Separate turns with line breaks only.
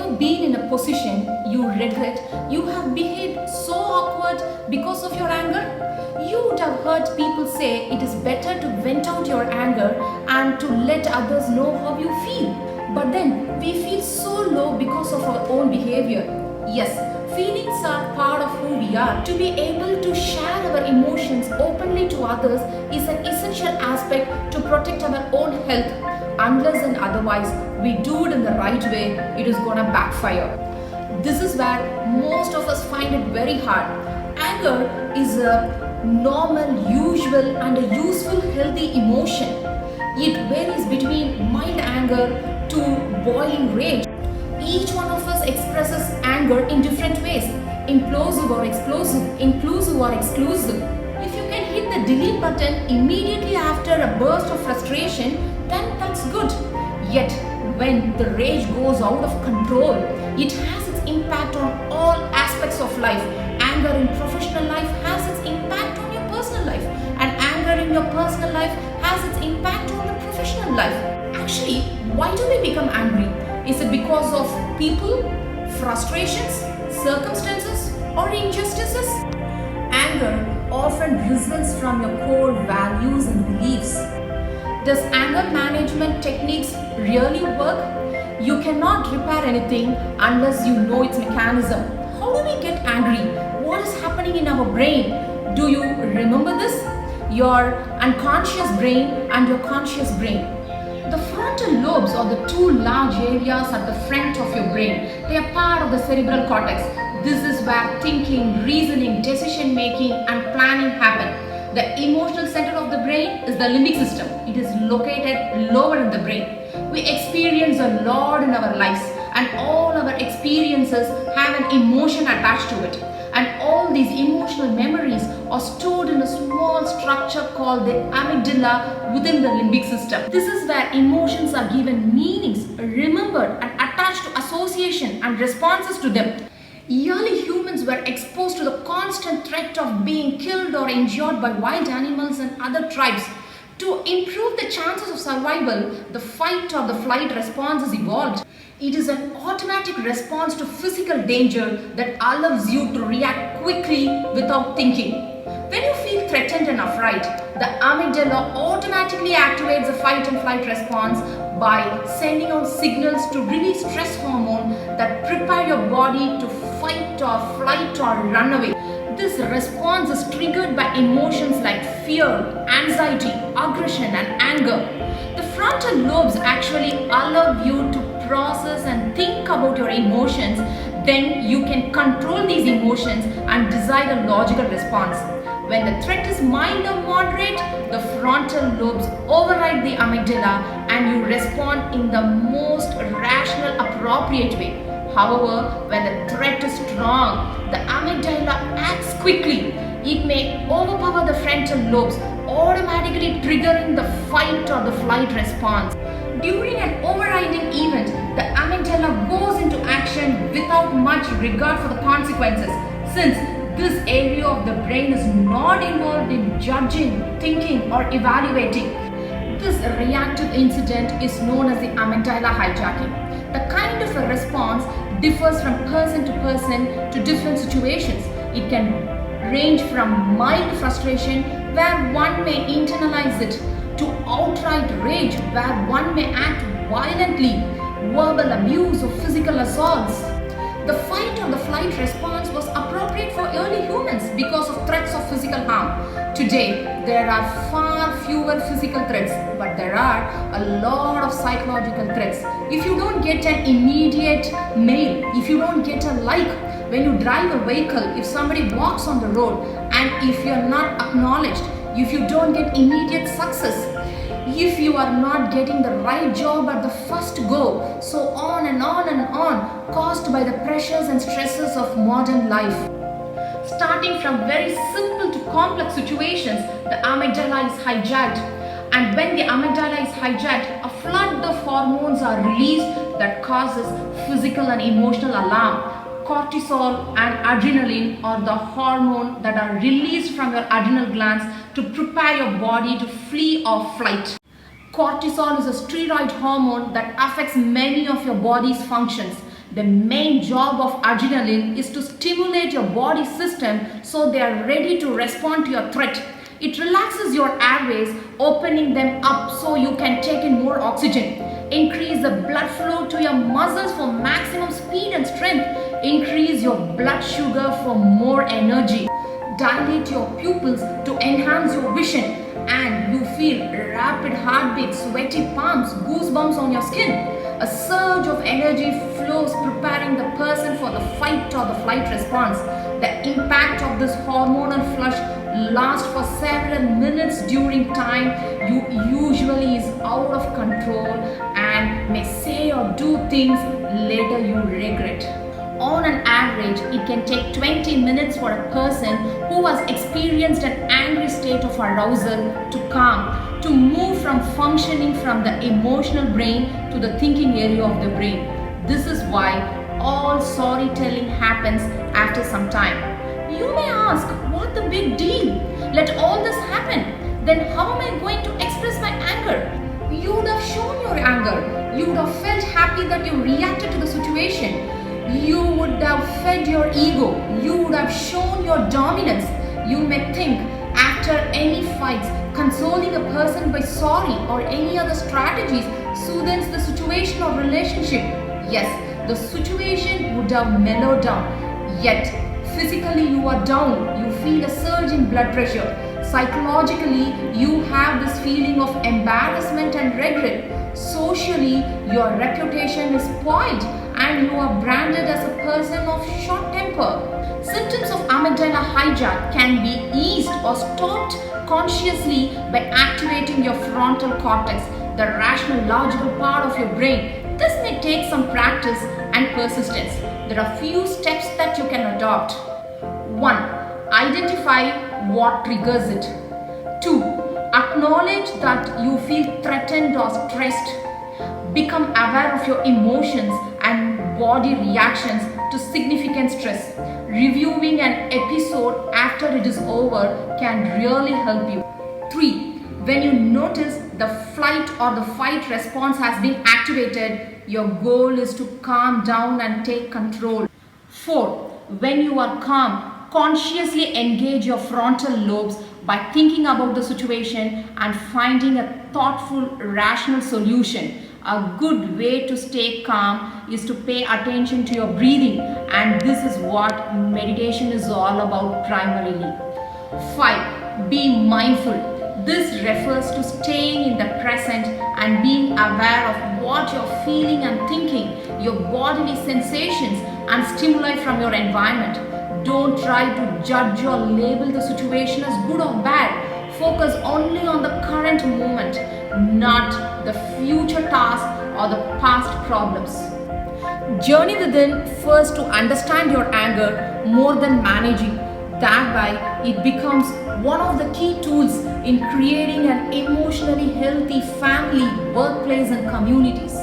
ever been in a position you regret you have behaved so awkward because of your anger? You would have heard people say it is better to vent out your anger and to let others know how you feel. But then we feel so low because of our own behavior. Yes, feelings are part of who we are. To be able to share our emotions openly to others is an essential aspect to protect our own health. Unless and otherwise we do it in the right way, it is gonna backfire. This is where most of us find it very hard. Anger is a normal, usual, and a useful, healthy emotion. It varies between mild anger to boiling rage. Each one of us expresses anger in different ways: implosive or explosive, inclusive or exclusive. If you can hit the delete button immediately after a burst of frustration, then that's good. Yet, when the rage goes out of control, it has its impact on all aspects of life. Anger in professional life has its impact on your personal life, and anger in your personal life has its impact on the professional life. Actually, why do we become angry? Is it because of people, frustrations, circumstances, or injustices? Anger often results from your core values and beliefs. Does anger management techniques really work? You cannot repair anything unless you know its mechanism. How do we get angry? What is happening in our brain? Do you remember this? Your unconscious brain and your conscious brain. The frontal lobes are the two large areas at the front of your brain. They are part of the cerebral cortex. This is where thinking, reasoning, decision making, and planning happen. The emotional center of the brain is the limbic system. It is located lower in the brain. We experience a lot in our lives, and all our experiences have an emotion attached to it. And all these emotional memories are stored in a small structure called the amygdala within the limbic system. This is where emotions are given meanings, remembered, and attached to association and responses to them. Early humans were exposed to the constant threat of being killed or injured by wild animals and other tribes. To improve the chances of survival, the fight or the flight response is evolved. It is an automatic response to physical danger that allows you to react quickly without thinking. When you feel threatened and afraid, the amygdala automatically activates the fight and flight response by sending out signals to release stress hormone that prepare your body to fight or flight or run away. This response is triggered by emotions like fear, anxiety, aggression, and anger. The frontal lobes actually allow you to process and think about your emotions. Then you can control these emotions and decide a logical response. When the threat is mild or moderate, the frontal lobes override the amygdala and you respond in the most rational, appropriate way. However, when the threat is strong, the amygdala acts quickly. It may overpower the frontal lobes, automatically triggering the fight or the flight response. During an overriding event, the amygdala goes into action without much regard for the consequences, since this area of the brain is not involved in judging, thinking, or evaluating. This reactive incident is known as the amygdala hijacking. The kind of a response differs from person to person to different situations. It can range from mild frustration, where one may internalize it, to outright rage, where one may act violently, verbal abuse, or physical assaults. The fight or the flight response was appropriate for early humans because of threats of physical harm. Today, there are far fewer physical threats, but there are a lot of psychological threats. If you don't get an immediate mail, if you don't get a like when you drive a vehicle, if somebody walks on the road, and if you are not acknowledged, if you don't get immediate success, if you are not getting the right job at the first go, so on and on and on, caused by the pressures and stresses of modern life. Starting from very simple to complex situations, the amygdala is hijacked. And when the amygdala is hijacked, a flood of hormones are released that causes physical and emotional alarm. Cortisol and adrenaline are the hormone that are released from your adrenal glands to prepare your body to flee or flight. Cortisol is a steroid hormone that affects many of your body's functions. The main job of adrenaline is to stimulate your body system so they are ready to respond to your threat. It relaxes your airways, opening them up so you can take in more oxygen. Increase the blood flow to your muscles for maximum speed and strength. Increase your blood sugar for more energy. Dilate your pupils to enhance your vision, and you feel rapid heartbeat, sweaty palms, goosebumps on your skin. A surge of energy flows, preparing the person for the fight or the flight response. The impact of this hormonal flush lasts for several minutes during time you usually is out of control and may say or do things later you regret. On an average, it can take 20 minutes for a person who has experienced an angry state of arousal to calm, to move from functioning from the emotional brain to the thinking area of the brain. This is why all storytelling happens after some time. You may ask, what the big deal? Let all this happen. Then how am I going to express my anger? You would have shown your anger. You would have felt happy that you reacted to the situation. You would have fed your ego. You would have shown your dominance. You may think after any fights, consoling a person by sorry or any other strategies soothes the situation or relationship. Yes, the situation would have mellowed down. Yet, physically you are down. You feel a surge in blood pressure. Psychologically, you have this feeling of embarrassment and regret. Socially, your reputation is spoiled and you are branded as a person of short temper. Symptoms of amygdala hijack can be eased or stopped consciously by activating your frontal cortex, the rational logical part of your brain. This may take some practice and persistence. There are few steps that you can adopt. 1. Identify what triggers it. 2. Acknowledge that you feel threatened or stressed. Become aware of your emotions and body reactions to significant stress. Reviewing an episode after it is over can really help you. 3. When you notice the flight or the fight response has been activated, your goal is to calm down and take control. 4. When you are calm, consciously engage your frontal lobes by thinking about the situation and finding a thoughtful, rational solution. A good way to stay calm is to pay attention to your breathing, and this is what meditation is all about primarily. 5. Be mindful. This refers to staying in the present and being aware of what you're feeling and thinking, your bodily sensations and stimuli from your environment. Don't try to judge or label the situation as good or bad. Focus only on the current moment, not the future task or the past problems. Journey within first to understand your anger more than managing. That way, it becomes one of the key tools in creating an emotionally healthy family, workplace, and communities.